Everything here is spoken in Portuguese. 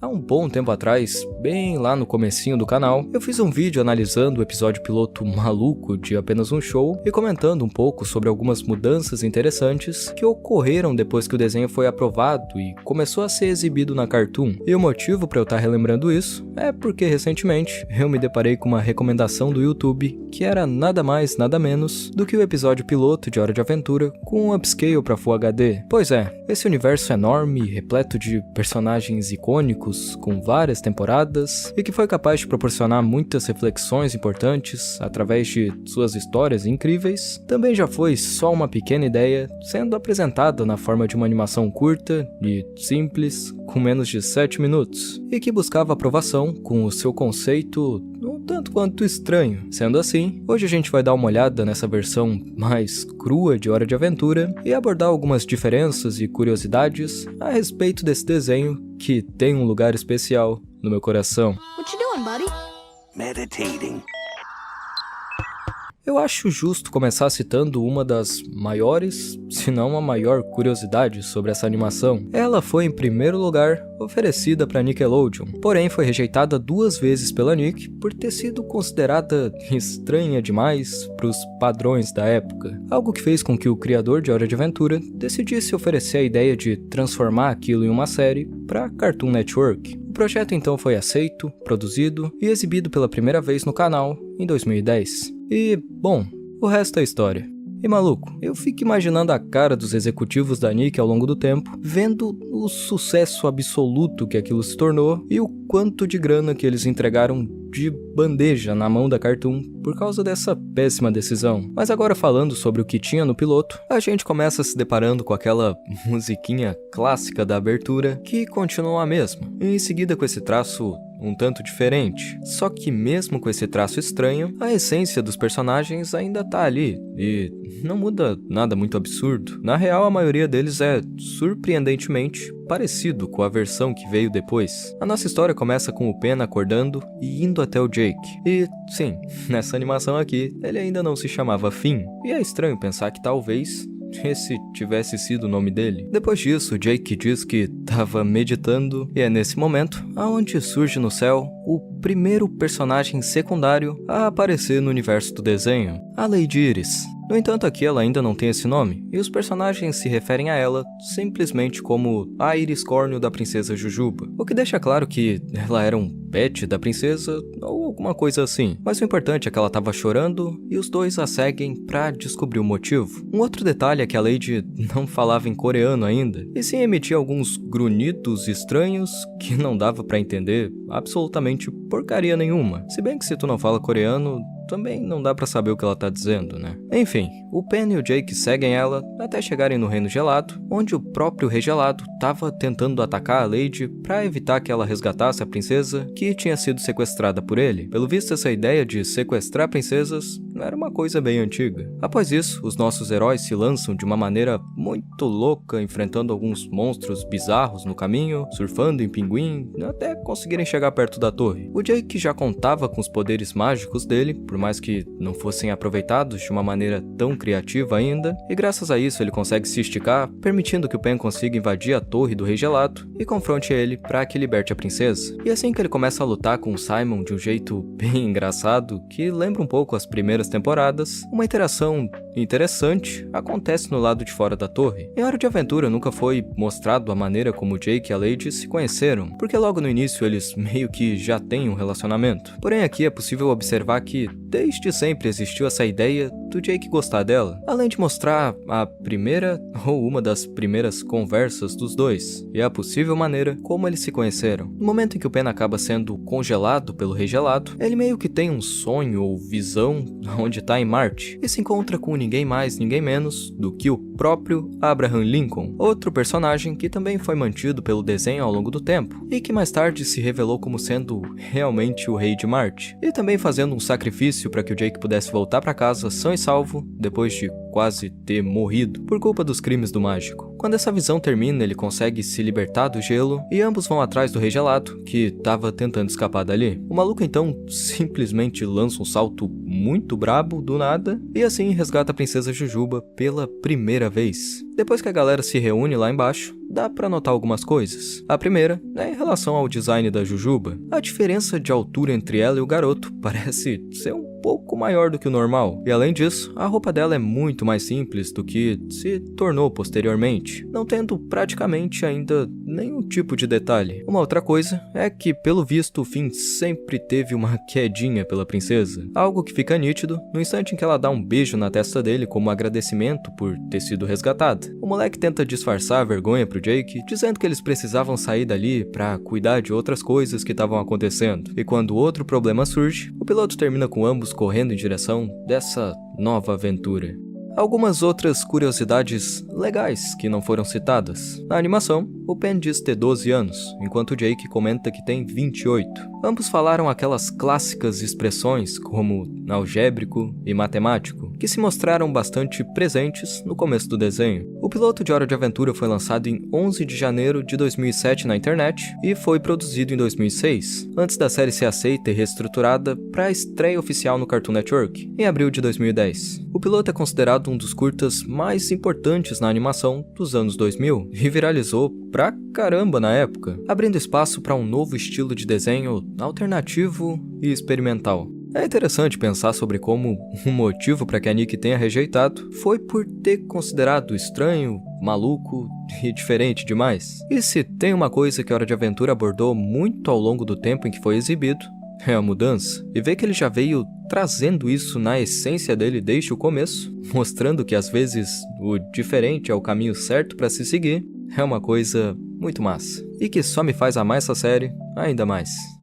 Há um bom tempo atrás, bem lá no comecinho do canal, eu fiz um vídeo analisando o episódio piloto maluco de Apenas um Show e comentando um pouco sobre algumas mudanças interessantes que ocorreram depois que o desenho foi aprovado e começou a ser exibido na Cartoon. E o motivo para eu estar relembrando isso é porque recentemente eu me deparei com uma recomendação do YouTube que era nada mais, nada menos do que o episódio piloto de Hora de Aventura com um upscale para Full HD. Pois é, esse universo enorme, repleto de personagens icônicos, com várias temporadas, e que foi capaz de proporcionar muitas reflexões importantes através de suas histórias incríveis, também já foi só uma pequena ideia sendo apresentada na forma de uma animação curta e simples, com menos de 7 minutos, e que buscava aprovação com o seu conceito um tanto quanto estranho. Sendo assim, hoje a gente vai dar uma olhada nessa versão mais crua de Hora de Aventura e abordar algumas diferenças e curiosidades a respeito desse desenho que tem um lugar especial no meu coração. What you doing, buddy? Meditating. Eu acho justo começar citando uma das maiores, se não a maior curiosidade sobre essa animação. Ela foi, em primeiro lugar, oferecida para Nickelodeon, porém foi rejeitada 2 vezes pela Nick por ter sido considerada estranha demais para os padrões da época. Algo que fez com que o criador de Hora de Aventura decidisse oferecer a ideia de transformar aquilo em uma série para Cartoon Network. O projeto então foi aceito, produzido e exibido pela primeira vez no canal em 2010. E, bom, o resto é história. E maluco, eu fico imaginando a cara dos executivos da Nick ao longo do tempo, vendo o sucesso absoluto que aquilo se tornou e o quanto de grana que eles entregaram de bandeja na mão da Cartoon por causa dessa péssima decisão. Mas agora falando sobre o que tinha no piloto, a gente começa se deparando com aquela musiquinha clássica da abertura que continua a mesma, e em seguida com esse traço um tanto diferente. Só que mesmo com esse traço estranho, a essência dos personagens ainda tá ali, e não muda nada muito absurdo. Na real, a maioria deles é surpreendentemente parecido com a versão que veio depois. A nossa história começa com o Pen acordando e indo até o Jake. E, sim, nessa animação aqui, ele ainda não se chamava Finn. E é estranho pensar que talvez esse tivesse sido o nome dele. Depois disso, Jake diz que estava meditando, e é nesse momento aonde surge no céu o primeiro personagem secundário a aparecer no universo do desenho, a Lady Iris. No entanto, aqui ela ainda não tem esse nome, e os personagens se referem a ela simplesmente como a Iris Córneo da Princesa Jujuba, o que deixa claro que ela era um pet da princesa ou alguma coisa assim. Mas o importante é que ela estava chorando e os dois a seguem pra descobrir o motivo. Um outro detalhe é que a Lady não falava em coreano ainda, e sim emitia alguns grunhidos estranhos que não dava pra entender absolutamente porcaria nenhuma. Se bem que se tu não fala coreano, também não dá pra saber o que ela tá dizendo, né? Enfim, o Pen e o Jake seguem ela até chegarem no Reino Gelado, onde o próprio Rei Gelado tava tentando atacar a Lady pra evitar que ela resgatasse a princesa que tinha sido sequestrada por ele. Pelo visto, essa ideia de sequestrar princesas era uma coisa bem antiga. Após isso, os nossos heróis se lançam de uma maneira muito louca, enfrentando alguns monstros bizarros no caminho, surfando em pinguim, até conseguirem chegar perto da torre. O Jake já contava com os poderes mágicos dele, por mais que não fossem aproveitados de uma maneira tão criativa ainda, e graças a isso ele consegue se esticar, permitindo que o Pen consiga invadir a torre do Rei Gelado e confronte ele para que liberte a princesa. E assim que ele começa a lutar com o Simon de um jeito bem engraçado, que lembra um pouco as primeiras temporadas, uma interação interessante acontece no lado de fora da torre. Em Hora de Aventura nunca foi mostrado a maneira como Jake e a Lady se conheceram, porque logo no início eles meio que já têm um relacionamento. Porém aqui é possível observar que desde sempre existiu essa ideia do Jake gostar dela, além de mostrar a primeira ou uma das primeiras conversas dos dois, e a possível maneira como eles se conheceram. No momento em que o Pen acaba sendo congelado pelo Rei Gelado, ele meio que tem um sonho ou visão onde tá em Marte, e se encontra com ninguém mais, ninguém menos do que o próprio Abraham Lincoln, outro personagem que também foi mantido pelo desenho ao longo do tempo, e que mais tarde se revelou como sendo realmente o Rei de Marte, e também fazendo um sacrifício para que o Jake pudesse voltar para casa são e salvo depois de quase ter morrido por culpa dos crimes do mágico. Quando essa visão termina, ele consegue se libertar do gelo e ambos vão atrás do Rei Gelado, que tava tentando escapar dali. O maluco então simplesmente lança um salto muito brabo do nada e assim resgata a Princesa Jujuba pela primeira vez. Depois que a galera se reúne lá embaixo, dá pra notar algumas coisas. A primeira é em relação ao design da Jujuba. A diferença de altura entre ela e o garoto parece ser um pouco maior do que o normal. E além disso, a roupa dela é muito mais simples do que se tornou posteriormente, não tendo praticamente ainda nenhum tipo de detalhe. Uma outra coisa é que, pelo visto, o Finn sempre teve uma quedinha pela princesa, algo que fica nítido no instante em que ela dá um beijo na testa dele como agradecimento por ter sido resgatada. O moleque tenta disfarçar a vergonha pro Jake, dizendo que eles precisavam sair dali pra cuidar de outras coisas que estavam acontecendo. E quando outro problema surge, o piloto termina com ambos correndo em direção dessa nova aventura. Algumas outras curiosidades legais que não foram citadas. Na animação, o Penn diz ter 12 anos, enquanto o Jake comenta que tem 28. Ambos falaram aquelas clássicas expressões como algébrico e matemático, que se mostraram bastante presentes no começo do desenho. O piloto de Hora de Aventura foi lançado em 11 de janeiro de 2007 na internet e foi produzido em 2006, antes da série ser aceita e reestruturada para a estreia oficial no Cartoon Network, em abril de 2010. O piloto é considerado um dos curtas mais importantes na animação dos anos 2000 e viralizou pra caramba na época, abrindo espaço para um novo estilo de desenho alternativo e experimental. É interessante pensar sobre como o motivo para que a Nick tenha rejeitado foi por ter considerado estranho, maluco e diferente demais. E se tem uma coisa que a Hora de Aventura abordou muito ao longo do tempo em que foi exibido, é a mudança. E ver que ele já veio trazendo isso na essência dele desde o começo, mostrando que às vezes o diferente é o caminho certo para se seguir, é uma coisa muito massa. E que só me faz amar essa série ainda mais.